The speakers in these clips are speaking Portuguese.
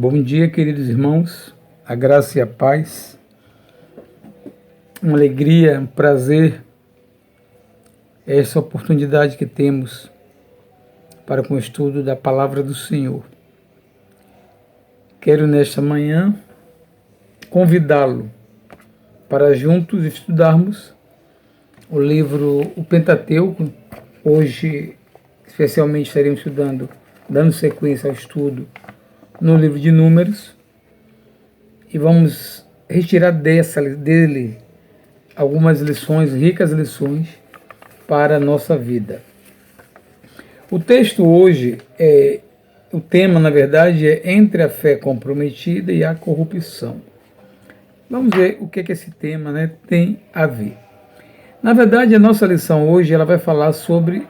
Bom dia, queridos irmãos, a graça e a paz, uma alegria, um prazer, essa oportunidade que temos para com o estudo da Palavra do Senhor. Quero nesta manhã convidá-lo para juntos estudarmos o livro O Pentateuco. Hoje, especialmente, estaremos estudando, dando sequência ao estudo no livro de Números, e vamos retirar dele algumas lições, ricas lições para a nossa vida. O texto hoje, o tema na verdade é entre a fé comprometida e a corrupção. Vamos ver o que esse tema tem a ver. Na verdade, a nossa lição hoje ela vai falar sobre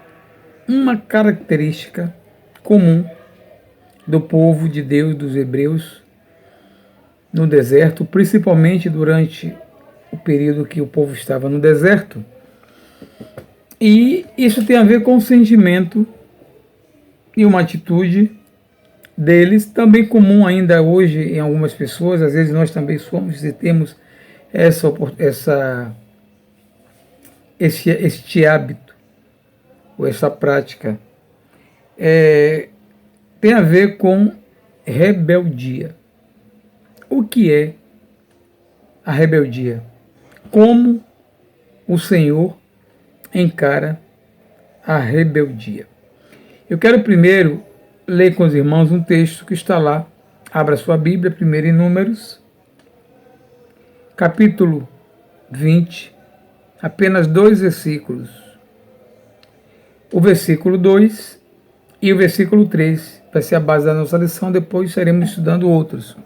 uma característica comum do povo de Deus, dos hebreus, no deserto, principalmente durante o período que o povo estava no deserto. E isso tem a ver com o sentimento e uma atitude deles, também comum ainda hoje em algumas pessoas. Às vezes nós também somos e temos este hábito, ou essa prática. Tem a ver com rebeldia. O que é a rebeldia? Como o Senhor encara a rebeldia? Eu quero primeiro ler com os irmãos um texto que está lá. Abra sua Bíblia, primeiro em Números, capítulo 20, apenas 2 versículos. O versículo 2 e o versículo 3 vai ser a base da nossa lição, depois estaremos estudando outros.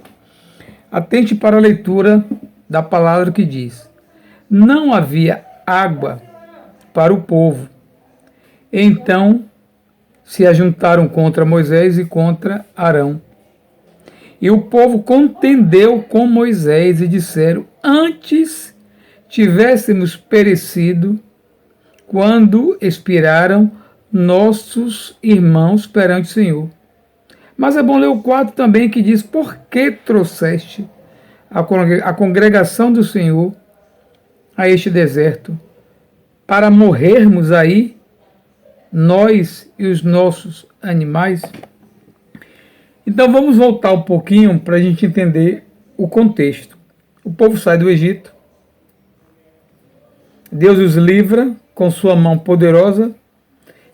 Atente para a leitura da palavra que diz: não havia água para o povo. Então se ajuntaram contra Moisés e contra Arão. E o povo contendeu com Moisés e disseram: antes tivéssemos perecido quando expiraram nossos irmãos perante o Senhor. Mas é bom ler o 4 também, que diz: por que trouxeste a congregação do Senhor a este deserto, para morrermos aí, nós e os nossos animais? Então vamos voltar um pouquinho para a gente entender o contexto. O povo sai do Egito, Deus os livra com sua mão poderosa,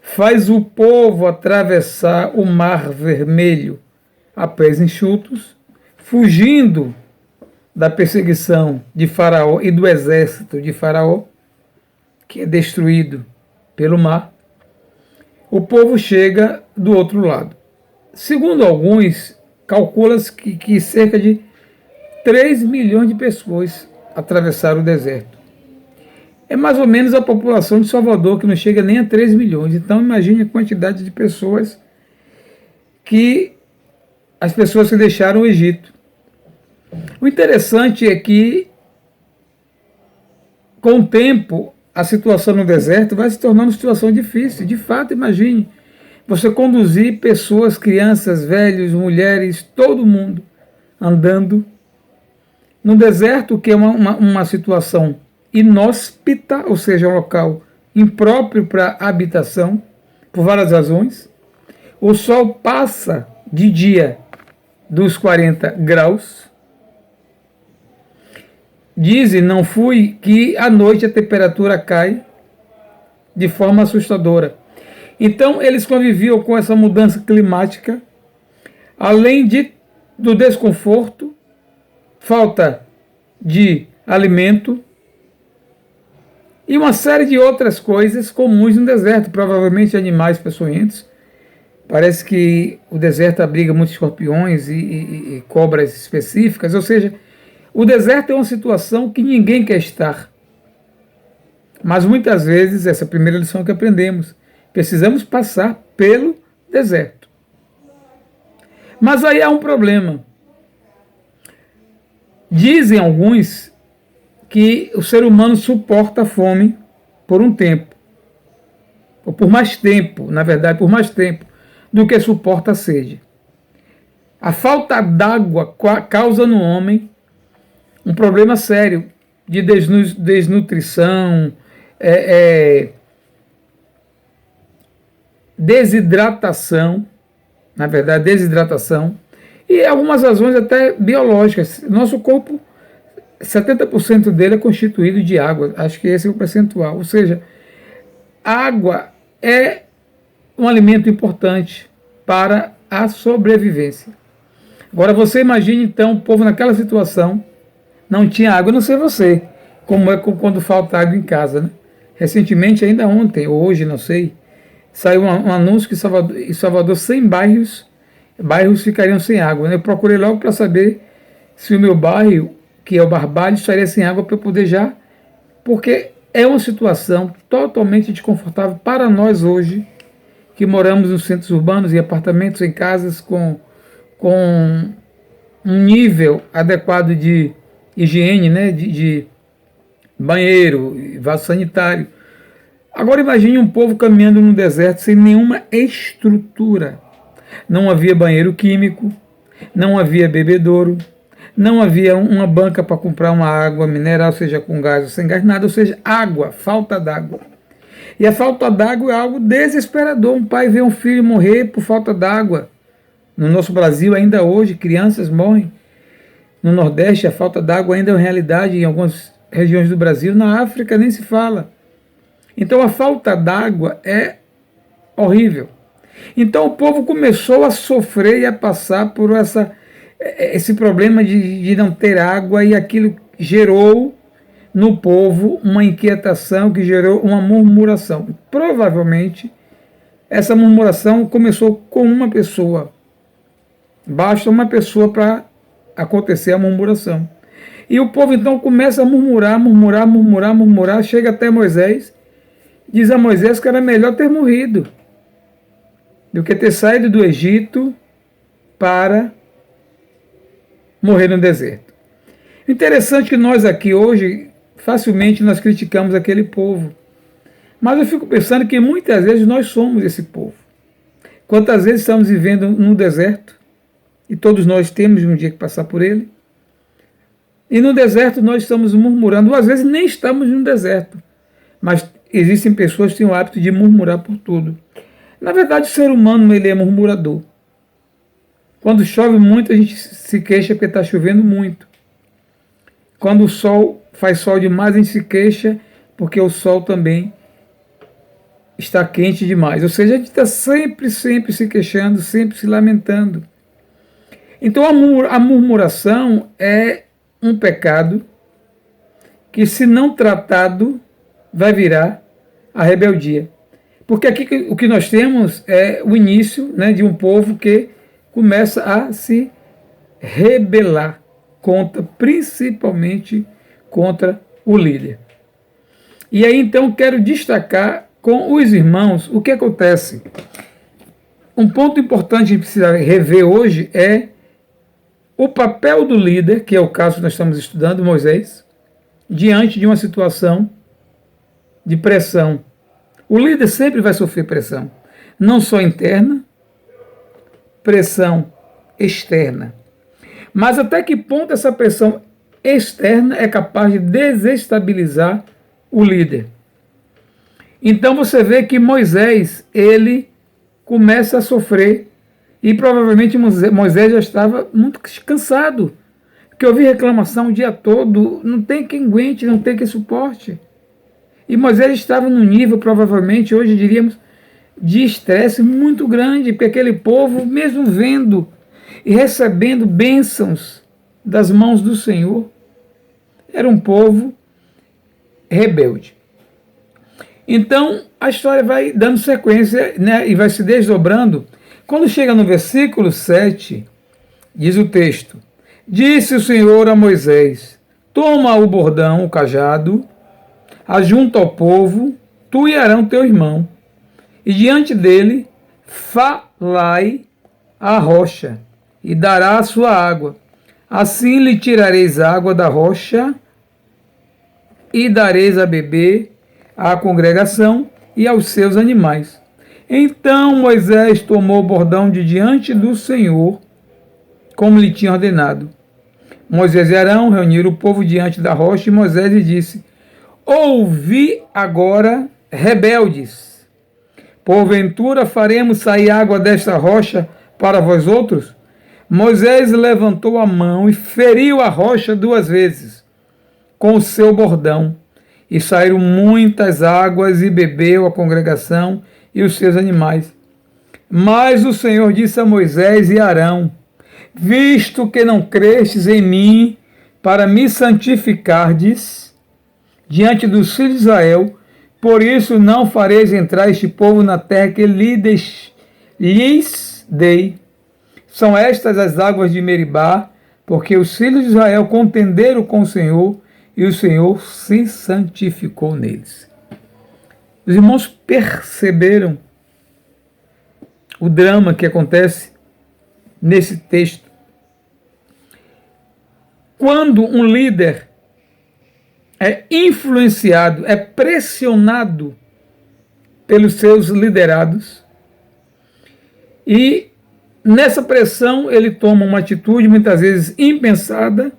faz o povo atravessar o Mar Vermelho a pés enxutos, fugindo da perseguição de Faraó e do exército de Faraó, que é destruído pelo mar. O povo chega do outro lado. Segundo alguns, calcula-se que cerca de 3 milhões de pessoas atravessaram o deserto. É mais ou menos a população de Salvador, que não chega nem a 3 milhões. Então imagine a quantidade de pessoas que deixaram o Egito. O interessante é que, com o tempo, a situação no deserto vai se tornando uma situação difícil. De fato, imagine você conduzir pessoas, crianças, velhos, mulheres, todo mundo andando no deserto, que é uma situação inóspita, ou seja, um local impróprio para habitação, por várias razões. O sol passa de dia dos 40 graus. Dizem, não fui, que à noite a temperatura cai de forma assustadora. Então eles conviviam com essa mudança climática, além do desconforto, falta de alimento, e uma série de outras coisas comuns no deserto, provavelmente animais peçonhentos. Parece que o deserto abriga muitos escorpiões e cobras específicas, ou seja, o deserto é uma situação que ninguém quer estar. Mas muitas vezes, essa é a primeira lição que aprendemos, precisamos passar pelo deserto. Mas aí há um problema. Dizem alguns que o ser humano suporta a fome por um tempo, ou por mais tempo, na verdade, por mais tempo do que suporta a sede. A falta d'água causa no homem um problema sério de desnutrição, desidratação, na verdade, desidratação, e algumas razões até biológicas. Nosso corpo, 70% dele é constituído de água, acho que esse é o percentual. Ou seja, a água é um alimento importante para a sobrevivência. Agora você imagine então o povo naquela situação, não tinha água, não sei você, como é quando falta água em casa, né? Recentemente, ainda ontem, ou hoje, não sei, saiu um anúncio que em Salvador 100 bairros ficariam sem água, né? Eu procurei logo para saber se o meu bairro, que é o Barbalho, estaria sem água para eu poder já, porque é uma situação totalmente desconfortável para nós hoje, que moramos nos centros urbanos, em apartamentos, em casas com um nível adequado de higiene, né, de banheiro, vaso sanitário. Agora imagine um povo caminhando no deserto sem nenhuma estrutura. Não havia banheiro químico, não havia bebedouro, não havia uma banca para comprar uma água mineral, seja com gás ou sem gás, nada, ou seja, água, falta d'água. E a falta d'água é algo desesperador. Um pai vê um filho morrer por falta d'água. No nosso Brasil, ainda hoje, crianças morrem. No Nordeste, a falta d'água ainda é uma realidade em algumas regiões do Brasil. Na África, nem se fala. Então, a falta d'água é horrível. Então, o povo começou a sofrer e a passar por esse problema de não ter água, e aquilo gerou no povo uma inquietação que gerou uma murmuração. Provavelmente, essa murmuração começou com uma pessoa. Basta uma pessoa para acontecer a murmuração. E o povo então começa a murmurar, chega até Moisés, diz a Moisés que era melhor ter morrido do que ter saído do Egito para morrer no deserto. Interessante que nós aqui hoje, facilmente nós criticamos aquele povo. Mas eu fico pensando que muitas vezes nós somos esse povo. Quantas vezes estamos vivendo no deserto, e todos nós temos um dia que passar por ele, e no deserto nós estamos murmurando, ou às vezes nem estamos no deserto, mas existem pessoas que têm o hábito de murmurar por tudo. Na verdade, o ser humano ele é murmurador. Quando chove muito, a gente se queixa porque está chovendo muito. Quando o sol faz sol demais, a gente se queixa porque o sol também está quente demais. Ou seja, a gente está sempre se queixando, sempre se lamentando. Então a murmuração é um pecado que, se não tratado, vai virar a rebeldia. Porque aqui o que nós temos é o início, né, de um povo que começa a se rebelar principalmente contra o líder. E aí então quero destacar com os irmãos o que acontece. Um ponto importante que a gente precisa rever hoje é o papel do líder, que é o caso que nós estamos estudando, Moisés, diante de uma situação de pressão. O líder sempre vai sofrer pressão, não só interna, pressão externa. Mas até que ponto essa pressão externa é capaz de desestabilizar o líder? Então você vê que Moisés, ele começa a sofrer, e provavelmente Moisés já estava muito cansado, porque ouvir reclamação o dia todo, não tem quem aguente, não tem quem suporte. E Moisés estava num nível, provavelmente, hoje diríamos, de estresse muito grande, porque aquele povo, mesmo vendo e recebendo bênçãos das mãos do Senhor, era um povo rebelde. Então, a história vai dando sequência, né, e vai se desdobrando. Quando chega no versículo 7, diz o texto: Disse o Senhor a Moisés: Toma o bordão, o cajado, ajunta ao povo, tu e Arão teu irmão, e diante dele falai a rocha, e dará a sua água. Assim lhe tirareis água da rocha, e dareis a beber à congregação e aos seus animais. Então Moisés tomou o bordão de diante do Senhor, como lhe tinha ordenado. Moisés e Arão reuniram o povo diante da rocha, e Moisés lhe disse: ouvi agora, rebeldes, porventura faremos sair água desta rocha para vós outros? Moisés levantou a mão e feriu a rocha 2 vezes com o seu bordão, e saíram muitas águas, e bebeu a congregação e os seus animais. Mas o Senhor disse a Moisés e Arão: visto que não crestes em mim para me santificardes diante dos filhos de Israel, por isso não fareis entrar este povo na terra que lhes dei. São estas as águas de Meribá, porque os filhos de Israel contenderam com o Senhor, e o Senhor se santificou neles. Os irmãos perceberam o drama que acontece nesse texto. Quando um líder é influenciado, é pressionado pelos seus liderados, e nessa pressão ele toma uma atitude muitas vezes impensada,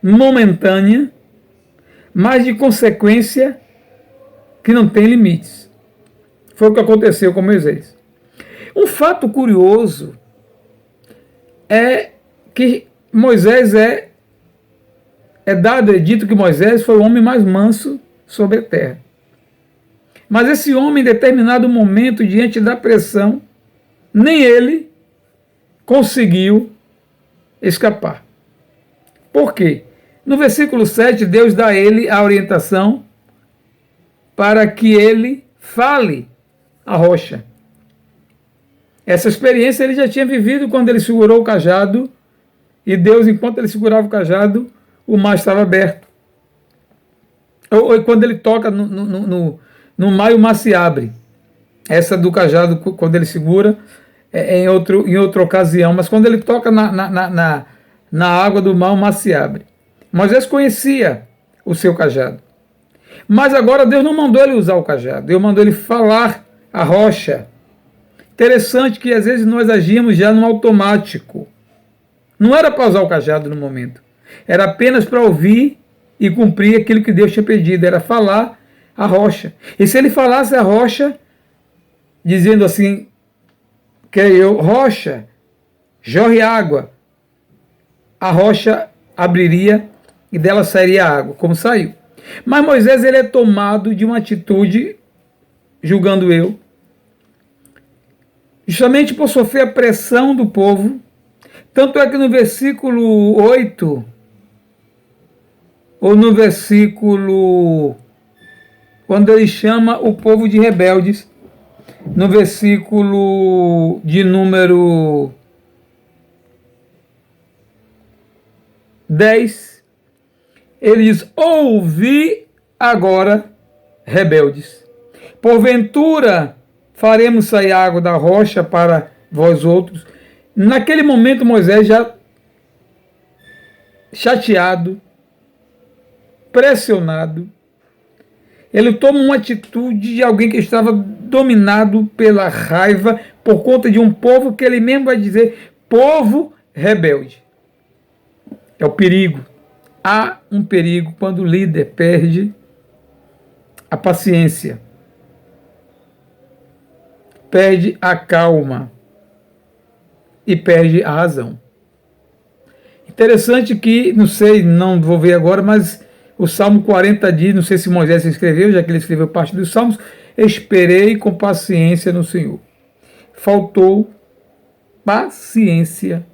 momentânea, mas de consequência que não tem limites. Foi o que aconteceu com Moisés. Um fato curioso é que Moisés é dito que Moisés foi o homem mais manso sobre a terra. Mas esse homem, em determinado momento, diante da pressão, nem ele conseguiu escapar. Por quê? No versículo 7, Deus dá a ele a orientação para que ele fale a rocha. Essa experiência ele já tinha vivido quando ele segurou o cajado, e Deus, enquanto ele segurava o cajado, o mar estava aberto. Ou quando ele toca no mar, o mar se abre. Essa do cajado, quando ele segura, é em outra ocasião. Mas quando ele toca na água do mar, o mar se abre. Moisés conhecia o seu cajado. Mas agora Deus não mandou ele usar o cajado. Deus mandou ele falar a rocha. Interessante que às vezes nós agimos já no automático. Não era para usar o cajado no momento. Era apenas para ouvir e cumprir aquilo que Deus tinha pedido. Era falar a rocha. E se ele falasse a rocha, dizendo assim, rocha, jorre água, a rocha abriria e dela sairia água, como saiu. Mas Moisés, ele é tomado de uma atitude, julgando eu, justamente por sofrer a pressão do povo. Tanto é que no versículo 8, ou no versículo, quando ele chama o povo de rebeldes, no versículo de número 10, ele diz: ouvi agora, rebeldes, porventura faremos sair água da rocha para vós outros. Naquele momento Moisés, já chateado, pressionado, ele toma uma atitude de alguém que estava dominado pela raiva por conta de um povo que ele mesmo vai dizer, povo rebelde. É o perigo. Há um perigo quando o líder perde a paciência, perde a calma e perde a razão. Interessante que, não sei, não vou ver agora, mas o Salmo 40 diz, não sei se Moisés escreveu, já que ele escreveu parte dos Salmos, esperei com paciência no Senhor. Faltou paciência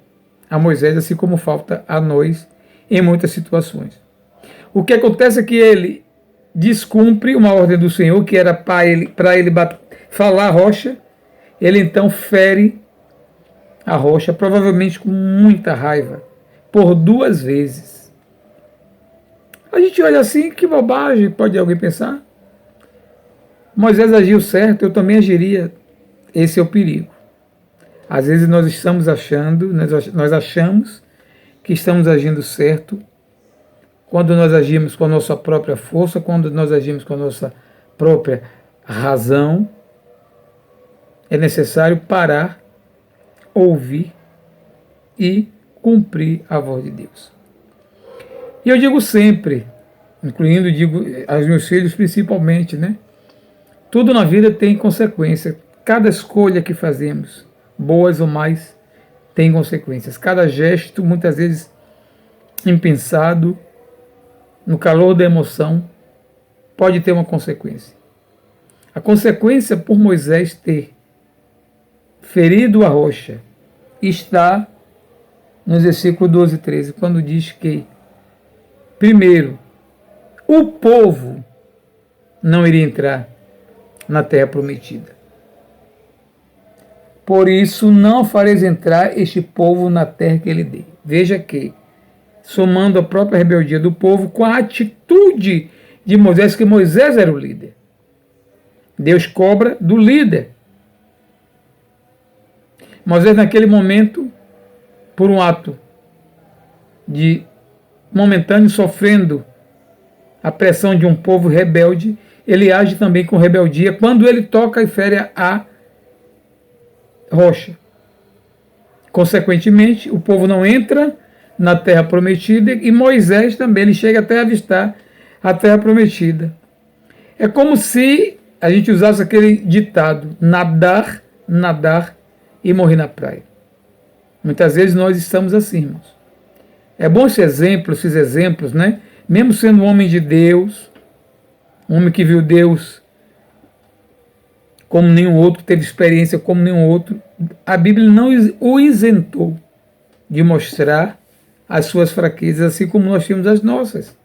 a Moisés, assim como falta a nós em muitas situações. O que acontece é que ele descumpre uma ordem do Senhor, que era para ele falar a rocha. Ele então fere a rocha, provavelmente com muita raiva, por 2 vezes. A gente olha assim, que bobagem, pode alguém pensar? Moisés agiu certo, eu também agiria. Esse é o perigo. Às vezes nós estamos achando, nós achamos que estamos agindo certo, quando nós agimos com a nossa própria força, quando nós agimos com a nossa própria razão. É necessário parar, ouvir e cumprir a voz de Deus. E eu digo sempre, digo aos meus filhos principalmente, né? Tudo na vida tem consequência. Cada escolha que fazemos, boas ou mais, tem consequências. Cada gesto, muitas vezes impensado, no calor da emoção, pode ter uma consequência. A consequência por Moisés ter ferido a rocha está nos versículos 12 e 13, quando diz que, primeiro, o povo não iria entrar na terra prometida. Por isso não fareis entrar este povo na terra que ele dei. Veja que, somando a própria rebeldia do povo com a atitude de Moisés, que Moisés era o líder. Deus cobra do líder. Moisés, naquele momento, por um ato de momentâneo sofrendo a pressão de um povo rebelde, ele age também com rebeldia quando ele toca e fere a rocha. Consequentemente, o povo não entra na terra prometida e Moisés também, ele chega até a avistar a terra prometida. É como se a gente usasse aquele ditado, nadar, nadar e morrer na praia. Muitas vezes nós estamos assim, irmãos. É bom esses exemplos, né? Mesmo sendo um homem de Deus, um homem que viu Deus como nenhum outro, teve experiência como nenhum outro, a Bíblia não o isentou de mostrar as suas fraquezas, assim como nós temos as nossas.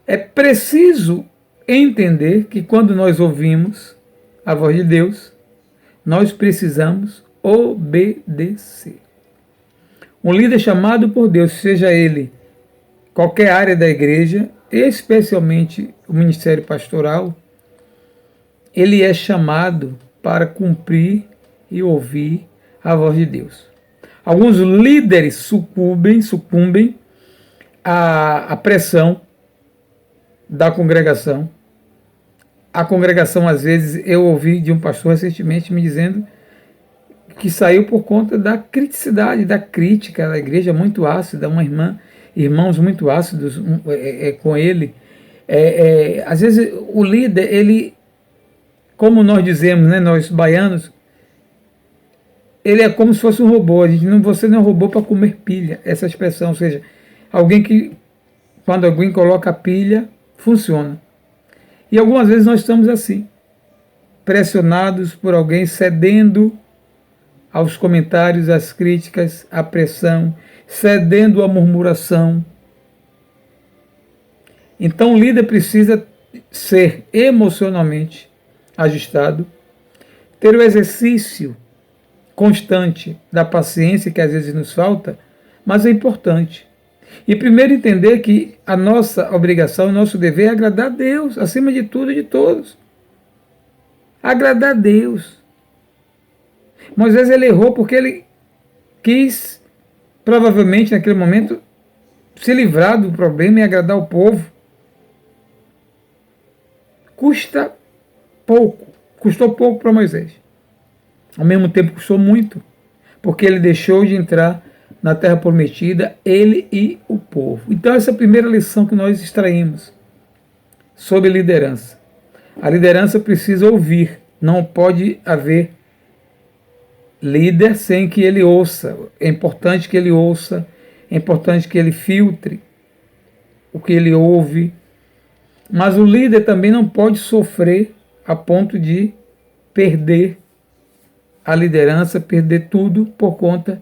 É preciso entender que quando nós ouvimos a voz de Deus, nós precisamos obedecer. Um líder chamado por Deus, seja ele qualquer área da igreja, especialmente o ministério pastoral, ele é chamado para cumprir e ouvir a voz de Deus. Alguns líderes sucumbem à pressão da congregação. A congregação, às vezes, eu ouvi de um pastor recentemente me dizendo que saiu por conta da criticidade, da crítica da igreja muito ácida, irmãos muito ácidos com ele. Às vezes o líder, ele, como nós dizemos, né, nós baianos, ele é como se fosse um robô. Você não é um robô para comer pilha, essa expressão, ou seja, alguém que, quando alguém coloca a pilha, funciona. E algumas vezes nós estamos assim, pressionados por alguém, cedendo aos comentários, às críticas, à pressão, cedendo à murmuração. Então o líder precisa ser emocionalmente ajustado, ter o exercício constante da paciência, que às vezes nos falta, mas é importante. E primeiro entender que a nossa obrigação, o nosso dever é agradar a Deus, acima de tudo e de todos. Agradar a Deus. Moisés, ele errou porque ele quis, provavelmente naquele momento, se livrar do problema e agradar o povo. Custou pouco para Moisés. Ao mesmo tempo custou muito, porque ele deixou de entrar na terra prometida, ele e o povo. Então essa é a primeira lição que nós extraímos sobre liderança. A liderança precisa ouvir, não pode haver líder sem que ele ouça. É importante que ele ouça, é importante que ele filtre o que ele ouve, mas o líder também não pode sofrer a ponto de perder a liderança, perder tudo por conta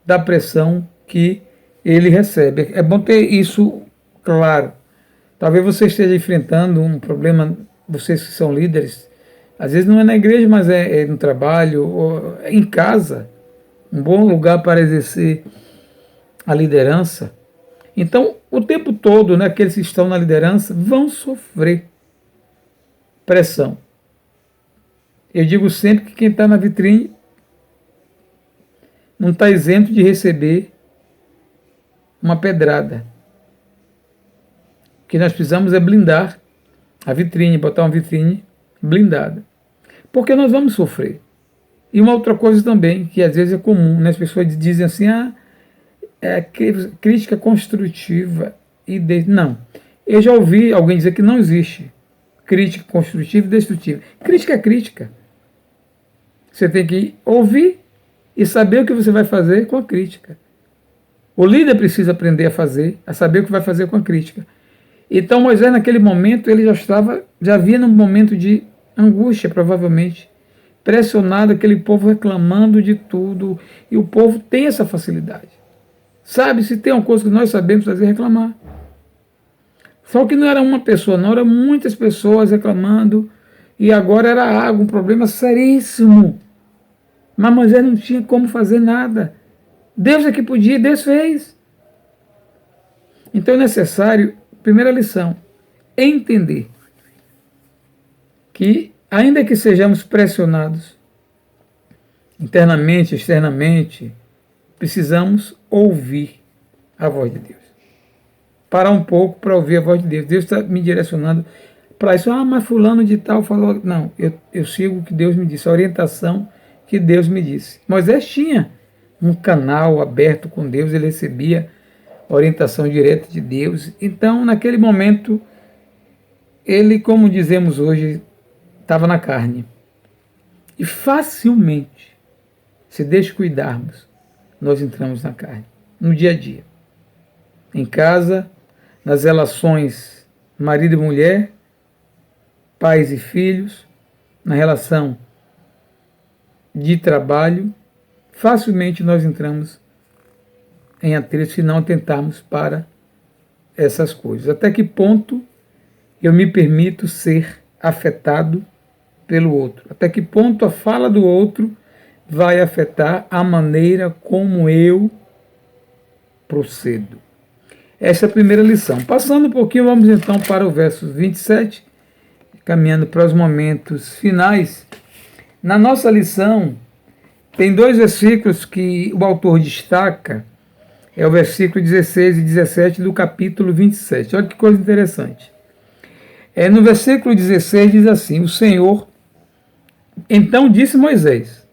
da pressão que ele recebe. É bom ter isso claro. Talvez você esteja enfrentando um problema, vocês que são líderes, às vezes não é na igreja, mas é no trabalho, ou em casa, um bom lugar para exercer a liderança. Então, o tempo todo, né, aqueles que estão na liderança vão sofrer pressão. Eu digo sempre que quem está na vitrine não está isento de receber uma pedrada. O que nós precisamos é blindar a vitrine, botar uma vitrine blindada. Porque nós vamos sofrer. E uma outra coisa também, que às vezes é comum, né? As pessoas dizem assim, crítica construtiva Não. Eu já ouvi alguém dizer que não existe crítica construtiva e destrutiva. Crítica é crítica. Você tem que ouvir e saber o que você vai fazer com a crítica. O líder precisa aprender a fazer, a saber o que vai fazer com a crítica. Então Moisés, naquele momento, ele já havia num momento de angústia, provavelmente, pressionado, aquele povo reclamando de tudo, e o povo tem essa facilidade. Sabe, se tem uma coisa que nós sabemos fazer, reclamar. Só que não era uma pessoa, não, eram muitas pessoas reclamando, e agora era água, um problema seríssimo. Mas Moisés não tinha como fazer nada. Deus é que podia, Deus fez. Então é necessário, primeira lição, entender que, ainda que sejamos pressionados, internamente, externamente, precisamos ouvir a voz de Deus. Parar um pouco para ouvir a voz de Deus. Deus está me direcionando para isso. Mas fulano de tal falou... Não, eu sigo o que Deus me disse, a orientação que Deus me disse. Moisés tinha um canal aberto com Deus, ele recebia orientação direta de Deus. Então, naquele momento, ele, como dizemos hoje, estava na carne. E facilmente, se descuidarmos, nós entramos na carne, no dia a dia. Em casa, nas relações marido e mulher, pais e filhos, na relação de trabalho, facilmente nós entramos em atrito se não atentarmos para essas coisas. Até que ponto eu me permito ser afetado pelo outro? Até que ponto a fala do outro vai afetar a maneira como eu procedo? Essa é a primeira lição. Passando um pouquinho, vamos então para o verso 27, caminhando para os momentos finais. Na nossa lição, tem 2 versículos que o autor destaca, é o versículo 16 e 17 do capítulo 27. Olha que coisa interessante. No versículo 16 diz assim: o Senhor, então disse Moisés,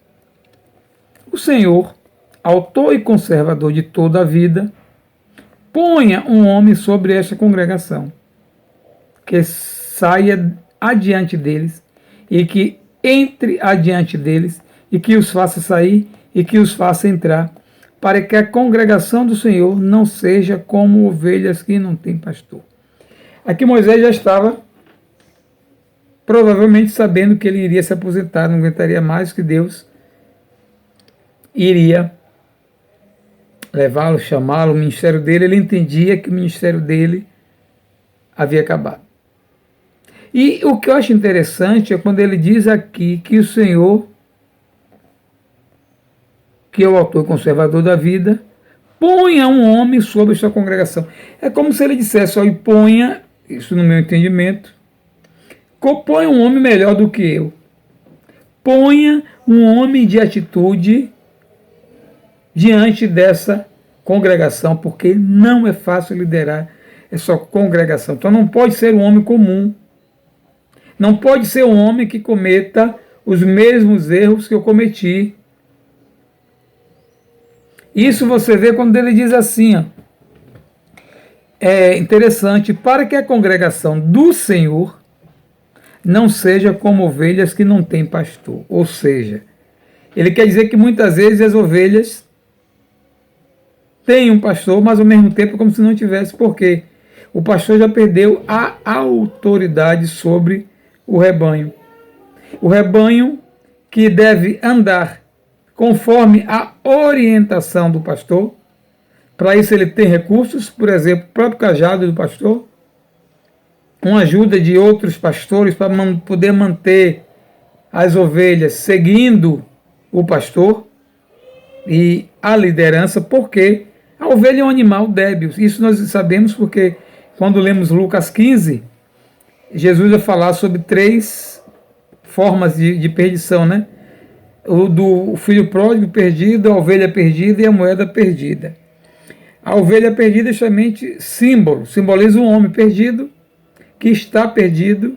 o Senhor, autor e conservador de toda a vida, ponha um homem sobre esta congregação, que saia adiante deles, e que entre adiante deles, e que os faça sair, e que os faça entrar, para que a congregação do Senhor não seja como ovelhas que não têm pastor. Aqui Moisés já estava provavelmente sabendo que ele iria se aposentar, não aguentaria mais, que Deus iria levá-lo, chamá-lo, o ministério dele. Ele entendia que o ministério dele havia acabado. E o que eu acho interessante é quando ele diz aqui que o Senhor, que é o autor e conservador da vida, ponha um homem sobre sua congregação. É como se ele dissesse, olha, ponha, isso no meu entendimento, ponha um homem melhor do que eu. Ponha um homem de atitude diante dessa congregação, porque não é fácil liderar essa congregação. Então não pode ser um homem comum. Não pode ser um homem que cometa os mesmos erros que eu cometi. Isso você vê quando ele diz assim, ó, é interessante, para que a congregação do Senhor não seja como ovelhas que não têm pastor. Ou seja, ele quer dizer que muitas vezes as ovelhas têm um pastor, mas ao mesmo tempo é como se não tivesse, porque o pastor já perdeu a autoridade sobre o rebanho. O rebanho que deve andar conforme a orientação do pastor. Para isso ele tem recursos, por exemplo, o próprio cajado do pastor, uma ajuda de outros pastores para poder manter as ovelhas seguindo o pastor e a liderança, porque a ovelha é um animal débil. Isso nós sabemos porque quando lemos Lucas 15, Jesus vai falar sobre 3 formas de perdição, né? O do filho pródigo perdido, a ovelha perdida e a moeda perdida. A ovelha perdida é justamente símbolo, simboliza um homem perdido, que está perdido,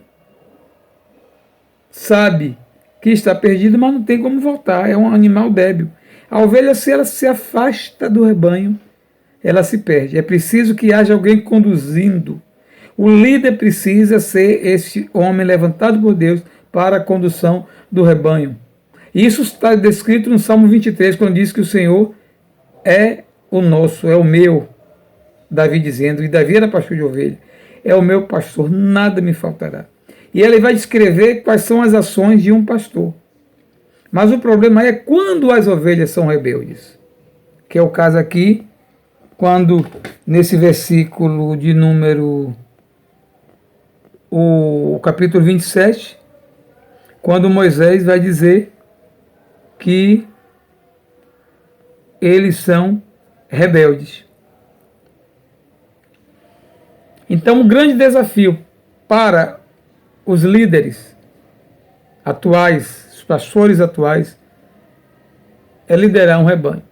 sabe que está perdido, mas não tem como voltar, é um animal débil. A ovelha, se ela se afasta do rebanho, ela se perde. É preciso que haja alguém conduzindo. O líder precisa ser esse homem levantado por Deus para a condução do rebanho. Isso está descrito no Salmo 23, quando diz que o Senhor é o nosso, é o meu. Davi dizendo, e Davi era pastor de ovelha, é o meu pastor, nada me faltará. E ele vai descrever quais são as ações de um pastor. Mas o problema é quando as ovelhas são rebeldes, que é o caso aqui, quando nesse versículo de número, o capítulo 27, quando Moisés vai dizer que eles são rebeldes. Então, o grande desafio para os líderes atuais, os pastores atuais, é liderar um rebanho.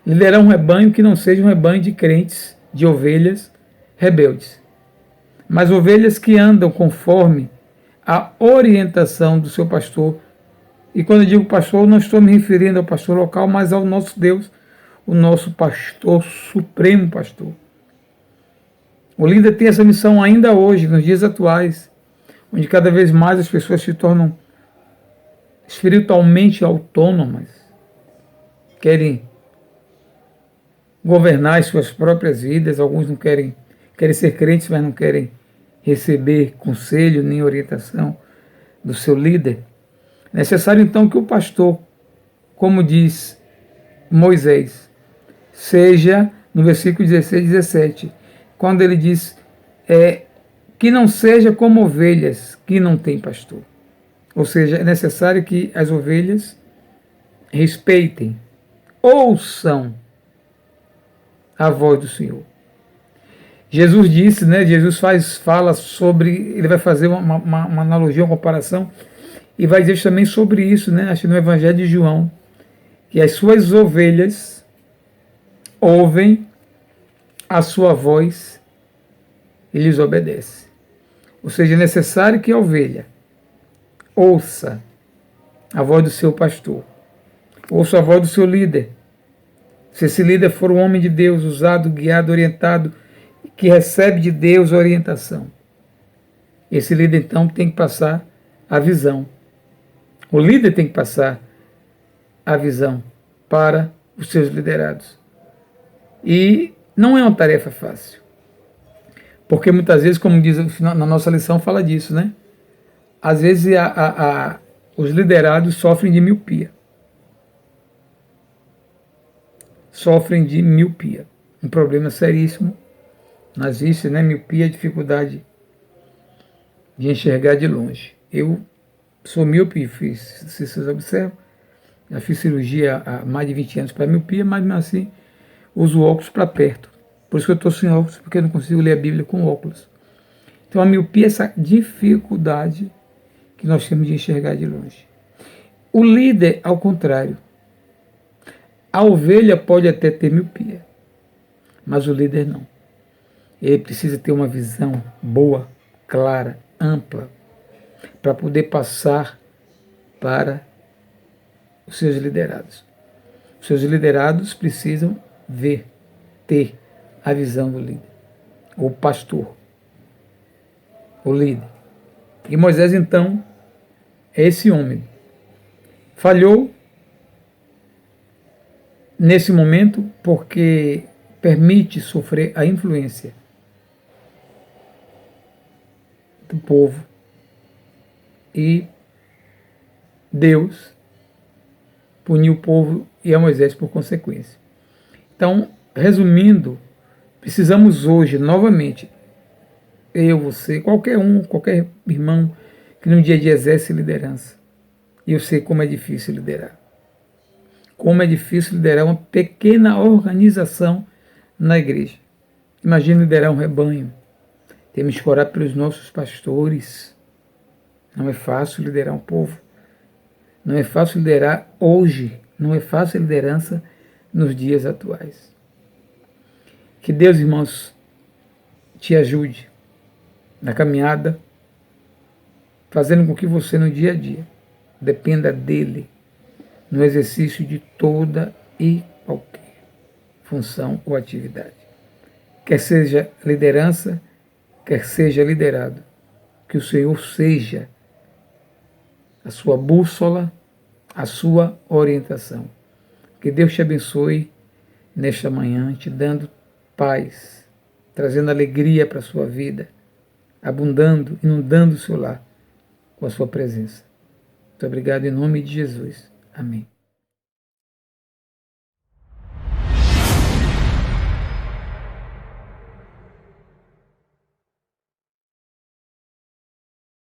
Liderar um rebanho que não seja um rebanho de crentes, de ovelhas rebeldes, mas ovelhas que andam conforme a orientação do seu pastor. E quando eu digo pastor, não estou me referindo ao pastor local, mas ao nosso Deus, o nosso pastor, supremo pastor. O líder tem essa missão ainda hoje, nos dias atuais, onde cada vez mais as pessoas se tornam espiritualmente autônomas, querem governar as suas próprias vidas, alguns não querem ser crentes, mas não querem receber conselho nem orientação do seu líder. É necessário então que o pastor, como diz Moisés, seja, no versículo 16 e 17, quando ele diz que não seja como ovelhas que não têm pastor. Ou seja, é necessário que as ovelhas respeitem, ouçam a voz do Senhor. Jesus disse, né? Jesus fala sobre, ele vai fazer uma analogia, uma comparação, e vai dizer também sobre isso, né? Acho que no Evangelho de João, que as suas ovelhas ouvem a sua voz e lhes obedece. Ou seja, é necessário que a ovelha ouça a voz do seu pastor, ouça a voz do seu líder. Se esse líder for um homem de Deus, usado, guiado, orientado, que recebe de Deus orientação, esse líder então tem que passar a visão. O líder tem que passar a visão para os seus liderados. E não é uma tarefa fácil. Porque muitas vezes, como diz na nossa lição, fala disso, né? Às vezes os liderados sofrem de miopia. Sofrem de miopia. Um problema seríssimo nas vistas, né? Miopia, dificuldade de enxergar de longe. Eu sou míope, se vocês observam, já fiz cirurgia há mais de 20 anos para miopia, mas mesmo assim uso óculos para perto. Por isso que eu estou sem óculos, porque eu não consigo ler a Bíblia com óculos. Então a miopia é essa dificuldade que nós temos de enxergar de longe. O líder, ao contrário, a ovelha pode até ter miopia, mas o líder não. Ele precisa ter uma visão boa, clara, ampla, para poder passar para os seus liderados. Os seus liderados precisam ter a visão do líder, o pastor, o líder. E Moisés, então, é esse homem. Falhou nesse momento porque permite sofrer a influência do povo. E Deus puniu o povo e a Moisés por consequência. Então, resumindo, precisamos hoje, novamente, eu, você, qualquer irmão que no dia a dia exerce liderança. E eu sei como é difícil liderar. Como é difícil liderar uma pequena organização na igreja. Imagina liderar um rebanho. Temos que orar pelos nossos pastores. Não é fácil liderar um povo. Não é fácil liderar hoje. Não é fácil a liderança nos dias atuais. Que Deus, irmãos, te ajude na caminhada, fazendo com que você no dia a dia dependa dele no exercício de toda e qualquer função ou atividade. Quer seja liderança, quer seja liderado, que o Senhor seja a sua bússola, a sua orientação. Que Deus te abençoe nesta manhã, te dando paz, trazendo alegria para a sua vida, abundando, inundando o seu lar com a sua presença. Muito obrigado em nome de Jesus. Amém.